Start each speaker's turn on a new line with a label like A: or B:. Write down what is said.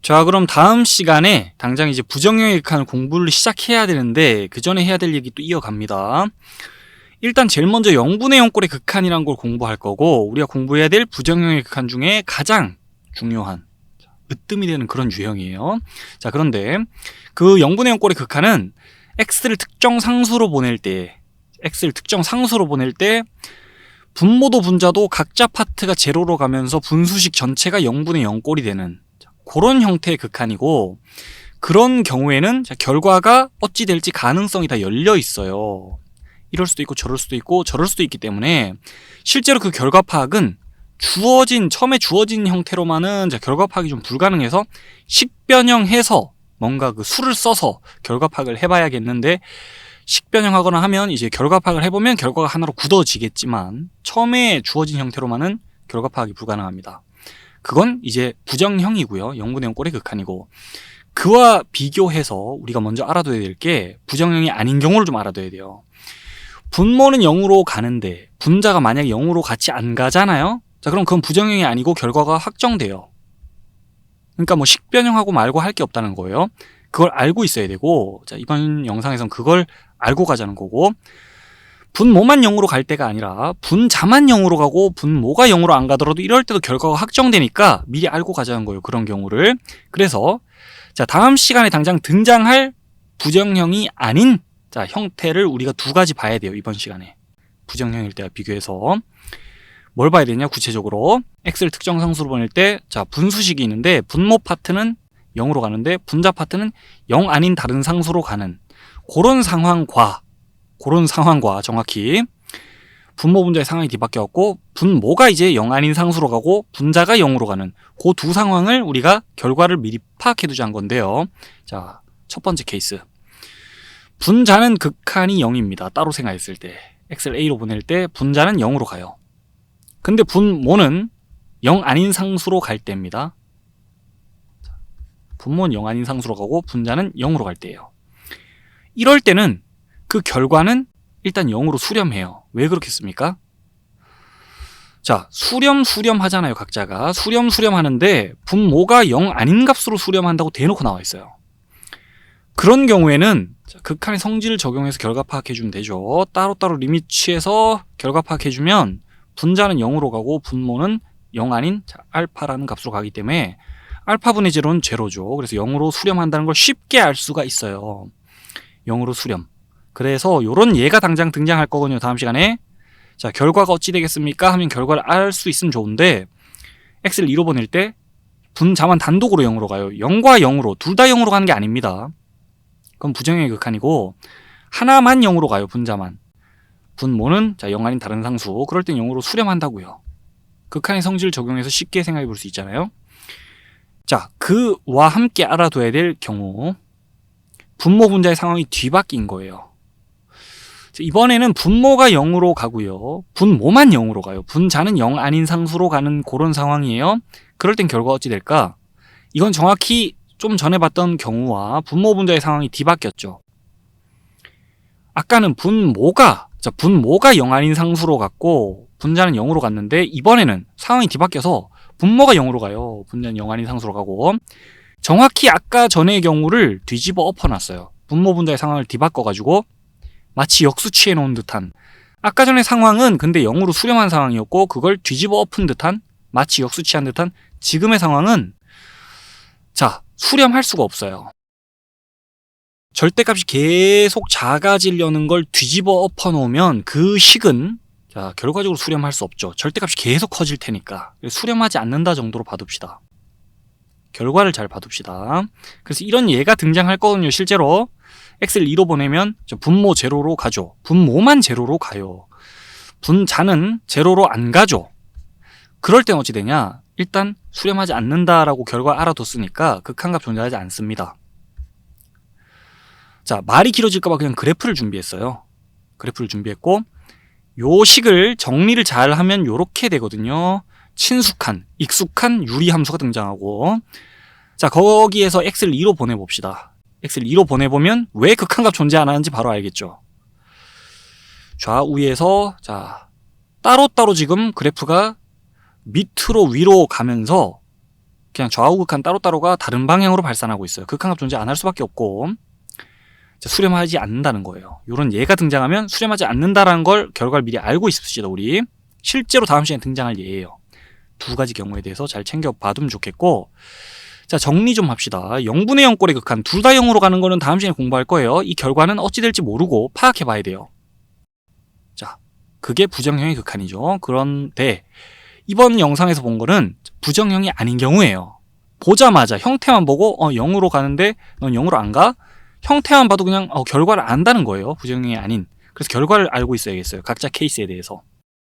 A: 자, 그럼 다음 시간에 당장 이제 부정형의 극한을 공부를 시작해야 되는데 그 전에 해야 될 얘기 또 이어갑니다. 일단 제일 먼저 0분의 0꼴의 극한이란 걸 공부할 거고, 우리가 공부해야 될 부정형의 극한 중에 가장 중요한 으뜸이 되는 그런 유형이에요. 자, 그런데 그 0분의 0꼴의 극한은 x를 특정 상수로 보낼 때 분모도 분자도 각자 파트가 제로로 가면서 분수식 전체가 0분의 0꼴이 되는 그런 형태의 극한이고, 그런 경우에는 결과가 어찌 될지 가능성이 다 열려 있어요. 이럴 수도 있고 저럴 수도 있고 저럴 수도 있기 때문에 실제로 그 결과 파악은 처음에 주어진 형태로만은 결과 파악이 좀 불가능해서 식변형해서 뭔가 그 수를 써서 결과 파악을 해봐야겠는데, 식변형하거나 하면 이제 결과 파악을 해보면 결과가 하나로 굳어지겠지만 처음에 주어진 형태로만은 결과 파악이 불가능합니다. 그건 이제 부정형이고요. 0분의 0꼴의 극한이고, 그와 비교해서 우리가 먼저 알아둬야 될 게 부정형이 아닌 경우를 좀 알아둬야 돼요. 분모는 0으로 가는데 분자가 만약에 0으로 같이 안 가잖아요. 자, 그럼 그건 부정형이 아니고 결과가 확정돼요. 그러니까 뭐 식변형하고 말고 할 게 없다는 거예요. 그걸 알고 있어야 되고, 자, 이번 영상에선 그걸 알고 가자는 거고, 분모만 0으로 갈 때가 아니라 분자만 0으로 가고 분모가 0으로 안 가더라도 이럴 때도 결과가 확정되니까 미리 알고 가자는 거예요. 그런 경우를. 그래서 자, 다음 시간에 당장 등장할 부정형이 아닌 형태를 우리가 두 가지 봐야 돼요. 이번 시간에 부정형일 때와 비교해서 뭘 봐야 되냐. 구체적으로 x를 특정 상수로 보낼 때 분수식이 있는데 분모 파트는 0으로 가는데 분자 파트는 0 아닌 다른 상수로 가는 그런 상황과 정확히 분모 분자의 상황이 뒤바뀌었고 분모가 이제 0 아닌 상수로 가고 분자가 0으로 가는 그 두 상황을 우리가 결과를 미리 파악해 두자는 건데요. 자, 첫 번째 케이스. 분자는 극한이 0입니다. 따로 생각했을 때 x를 a로 보낼 때 분자는 0으로 가요. 근데 분모는 0 아닌 상수로 갈 때입니다. 분모는 0 아닌 상수로 가고 분자는 0으로 갈 때예요. 이럴 때는 그 결과는 일단 0으로 수렴해요. 왜 그렇겠습니까? 자, 수렴 하잖아요. 각자가 수렴 하는데 분모가 0 아닌 값으로 수렴한다고 대놓고 나와 있어요. 그런 경우에는 극한의 성질을 적용해서 결과 파악해주면 되죠. 따로따로 리밋 취해서 결과 파악해주면 분자는 0으로 가고 분모는 0 아닌 알파라는 값으로 가기 때문에 알파분의 제로는 제로죠. 그래서 0으로 수렴한다는 걸 쉽게 알 수가 있어요. 0으로 수렴. 그래서 요런 예가 당장 등장할 거거든요. 다음 시간에. 자, 결과가 어찌 되겠습니까? 하면 결과를 알 수 있으면 좋은데, x를 2로 보낼 때 분자만 단독으로 0으로 가요. 0과 0으로 둘 다 0으로 가는 게 아닙니다. 그건 부정형의 극한이고 하나만 0으로 가요. 분자만. 분모는 0 아닌 다른 상수. 그럴 땐 0으로 수렴한다고요. 극한의 성질을 적용해서 쉽게 생각해 볼 수 있잖아요. 자, 그와 함께 알아둬야 될 경우, 분모 분자의 상황이 뒤바뀐 거예요. 이번에는 분모가 0으로 가고요. 분모만 0으로 가요. 분자는 0 아닌 상수로 가는 그런 상황이에요. 그럴 땐 결과가 어찌 될까? 이건 정확히 좀 전에 봤던 경우와 분모 분자의 상황이 뒤바뀌었죠. 아까는 분모가 0 아닌 상수로 갔고 분자는 0으로 갔는데, 이번에는 상황이 뒤바뀌어서 분모가 0으로 가요. 분자는 0 아닌 상수로 가고, 정확히 아까 전의 경우를 뒤집어 엎어놨어요. 분모 분자의 상황을 뒤바꿔가지고 마치 역수취해 놓은 듯한, 아까 전의 상황은 근데 0으로 수렴한 상황이었고 그걸 뒤집어 엎은 듯한, 마치 역수취한 듯한 지금의 상황은 수렴할 수가 없어요. 절대값이 계속 작아지려는 걸 뒤집어 엎어 놓으면 그 식은 결과적으로 수렴할 수 없죠. 절대값이 계속 커질 테니까. 수렴하지 않는다 정도로 봐둡시다. 결과를 잘 봐둡시다. 그래서 이런 예가 등장할 거거든요. 실제로 x를 2로 보내면 분모 제로로 가죠. 분모만 제로로 가요. 분자는 제로로 안 가죠. 그럴 땐 어찌 되냐? 일단 수렴하지 않는다라고 결과 알아뒀으니까 극한값 존재하지 않습니다. 자, 말이 길어질까봐 그냥 그래프를 준비했어요. 그래프를 준비했고, 요 식을 정리를 잘 하면 요렇게 되거든요. 친숙한, 익숙한 유리함수가 등장하고, 자, 거기에서 x를 2로 보내봅시다. x를 2로 보내보면 왜 극한값 존재 안 하는지 바로 알겠죠. 좌우에서 따로따로 지금 그래프가 밑으로 위로 가면서 그냥 좌우 극한 따로따로가 다른 방향으로 발산하고 있어요. 극한값 존재 안 할 수밖에 없고 자, 수렴하지 않는다는 거예요. 이런 예가 등장하면 수렴하지 않는다라는 걸 결과를 미리 알고 있읍시다. 우리 실제로 다음 시간에 등장할 예예요. 두 가지 경우에 대해서 잘 챙겨봐두면 좋겠고 자 정리 좀 합시다. 0분의 0꼴의 극한 둘 다 0으로 가는 거는 다음 시간에 공부할 거예요. 이 결과는 어찌 될지 모르고 파악해봐야 돼요. 자 그게 부정형의 극한이죠. 그런데 이번 영상에서 본 거는 부정형이 아닌 경우예요. 보자마자 형태만 보고 0으로 가는데 넌 0으로 안 가? 형태만 봐도 그냥 결과를 안다는 거예요. 부정형이 아닌. 그래서 결과를 알고 있어야겠어요. 각자 케이스에 대해서.